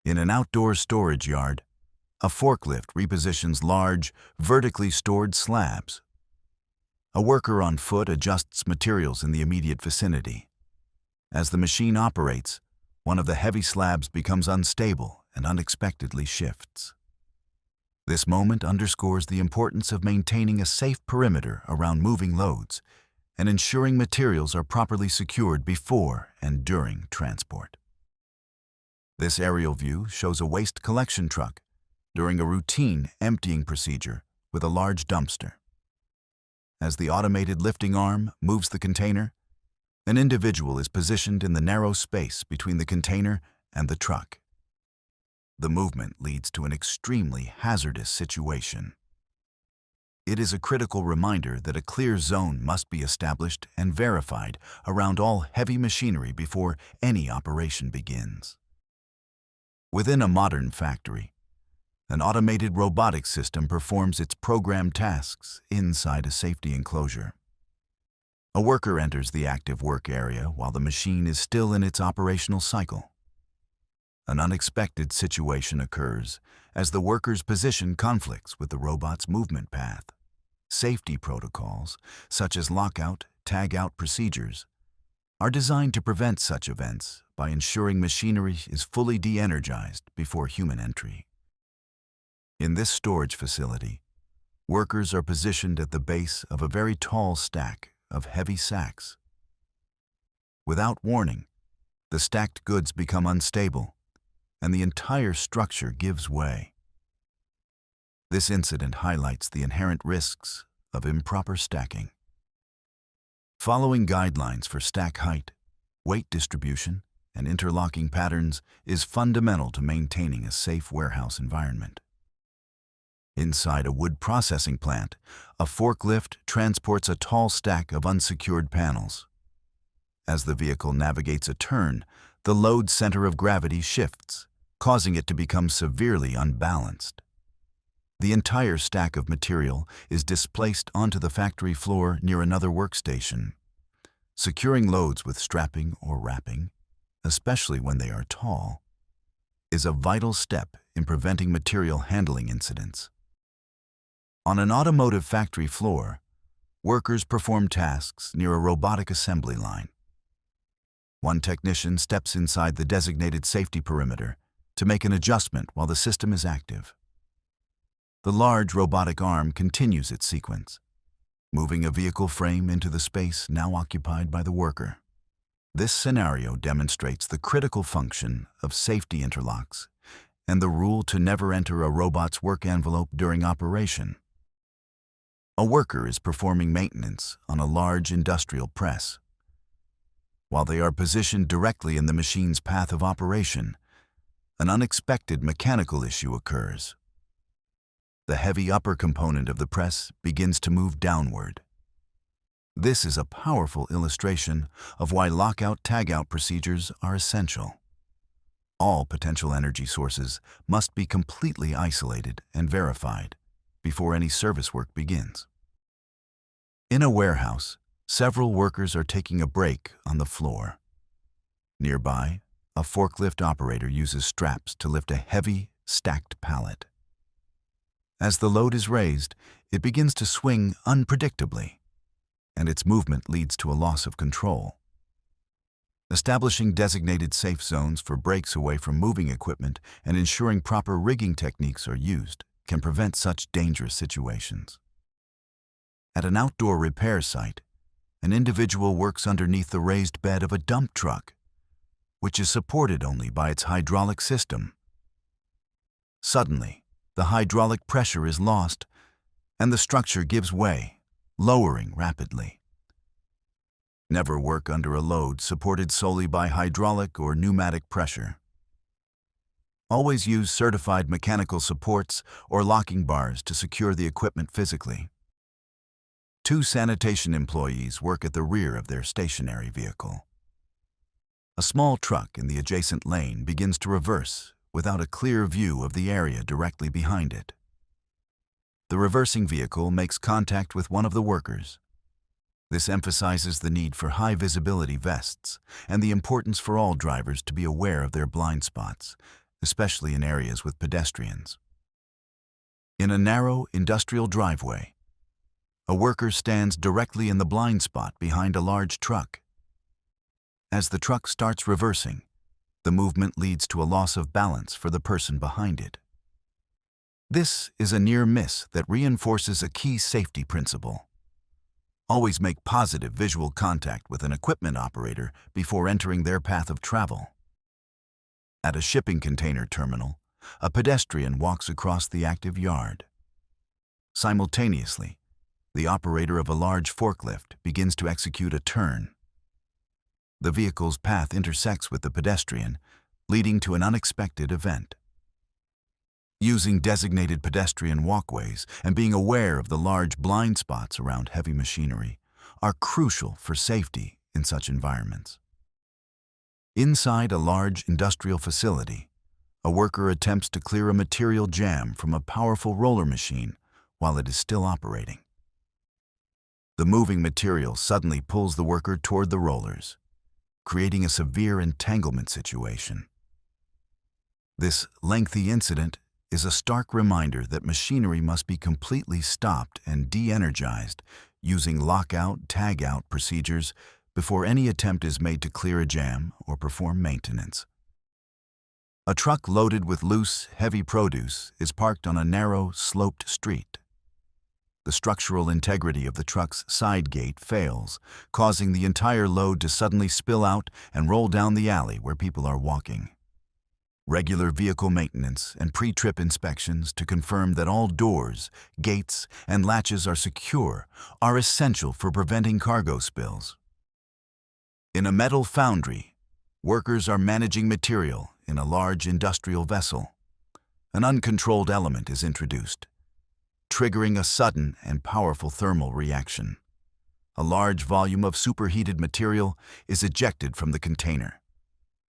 In an outdoor storage yard, a forklift repositions large, vertically stored slabs. A worker on foot adjusts materials in the immediate vicinity. As the machine operates, one of the heavy slabs becomes unstable and unexpectedly shifts. This moment underscores the importance of maintaining a safe perimeter around moving loads and ensuring materials are properly secured before and during transport. This aerial view shows a waste collection truck during a routine emptying procedure with a large dumpster. As the automated lifting arm moves the container, an individual is positioned in the narrow space between the container and the truck. The movement leads to an extremely hazardous situation. It is a critical reminder that a clear zone must be established and verified around all heavy machinery before any operation begins. Within a modern factory, an automated robotic system performs its programmed tasks inside a safety enclosure. A worker enters the active work area while the machine is still in its operational cycle. An unexpected situation occurs as the worker's position conflicts with the robot's movement path. Safety protocols, such as lockout, tag-out procedures, are designed to prevent such events by ensuring machinery is fully de-energized before human entry. In this storage facility, workers are positioned at the base of a very tall stack of heavy sacks. Without warning, the stacked goods become unstable, and the entire structure gives way. This incident highlights the inherent risks of improper stacking. Following guidelines for stack height, weight distribution, and interlocking patterns is fundamental to maintaining a safe warehouse environment. Inside a wood processing plant, a forklift transports a tall stack of unsecured panels. As the vehicle navigates a turn, the load center of gravity shifts, causing it to become severely unbalanced. The entire stack of material is displaced onto the factory floor near another workstation. Securing loads with strapping or wrapping, especially when they are tall, is a vital step in preventing material handling incidents. On an automotive factory floor, workers perform tasks near a robotic assembly line. One technician steps inside the designated safety perimeter to make an adjustment while the system is active. The large robotic arm continues its sequence, moving a vehicle frame into the space now occupied by the worker. This scenario demonstrates the critical function of safety interlocks and the rule to never enter a robot's work envelope during operation. A worker is performing maintenance on a large industrial press. While they are positioned directly in the machine's path of operation, an unexpected mechanical issue occurs. The heavy upper component of the press begins to move downward. This is a powerful illustration of why lockout-tagout procedures are essential. All potential energy sources must be completely isolated and verified before any service work begins. In a warehouse, several workers are taking a break on the floor. Nearby, a forklift operator uses straps to lift a heavy, stacked pallet. As the load is raised, it begins to swing unpredictably, and its movement leads to a loss of control. Establishing designated safe zones for breaks away from moving equipment and ensuring proper rigging techniques are used can prevent such dangerous situations. At an outdoor repair site, an individual works underneath the raised bed of a dump truck, which is supported only by its hydraulic system. Suddenly, the hydraulic pressure is lost, and the structure gives way, lowering rapidly. Never work under a load supported solely by hydraulic or pneumatic pressure. Always use certified mechanical supports or locking bars to secure the equipment physically. 2 sanitation employees work at the rear of their stationary vehicle. A small truck in the adjacent lane begins to reverse without a clear view of the area directly behind it. The reversing vehicle makes contact with one of the workers. This emphasizes the need for high visibility vests and the importance for all drivers to be aware of their blind spots, especially in areas with pedestrians. In a narrow industrial driveway, a worker stands directly in the blind spot behind a large truck. As the truck starts reversing, the movement leads to a loss of balance for the person behind it. This is a near miss that reinforces a key safety principle. Always make positive visual contact with an equipment operator before entering their path of travel. At a shipping container terminal, a pedestrian walks across the active yard. Simultaneously, the operator of a large forklift begins to execute a turn. The vehicle's path intersects with the pedestrian, leading to an unexpected event. Using designated pedestrian walkways and being aware of the large blind spots around heavy machinery are crucial for safety in such environments. Inside a large industrial facility, a worker attempts to clear a material jam from a powerful roller machine while it is still operating. The moving material suddenly pulls the worker toward the rollers, creating a severe entanglement situation. This lengthy incident is a stark reminder that machinery must be completely stopped and de-energized using lockout-tagout procedures before any attempt is made to clear a jam or perform maintenance. A truck loaded with loose, heavy produce is parked on a narrow, sloped street. The structural integrity of the truck's side gate fails, causing the entire load to suddenly spill out and roll down the alley where people are walking. Regular vehicle maintenance and pre-trip inspections to confirm that all doors, gates, and latches are secure are essential for preventing cargo spills. In a metal foundry, workers are managing material in a large industrial vessel. An uncontrolled element is introduced, triggering a sudden and powerful thermal reaction. A large volume of superheated material is ejected from the container.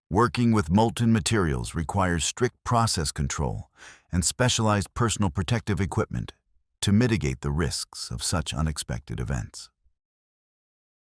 Working with molten materials requires strict process control and specialized personal protective equipment to mitigate the risks of such unexpected events.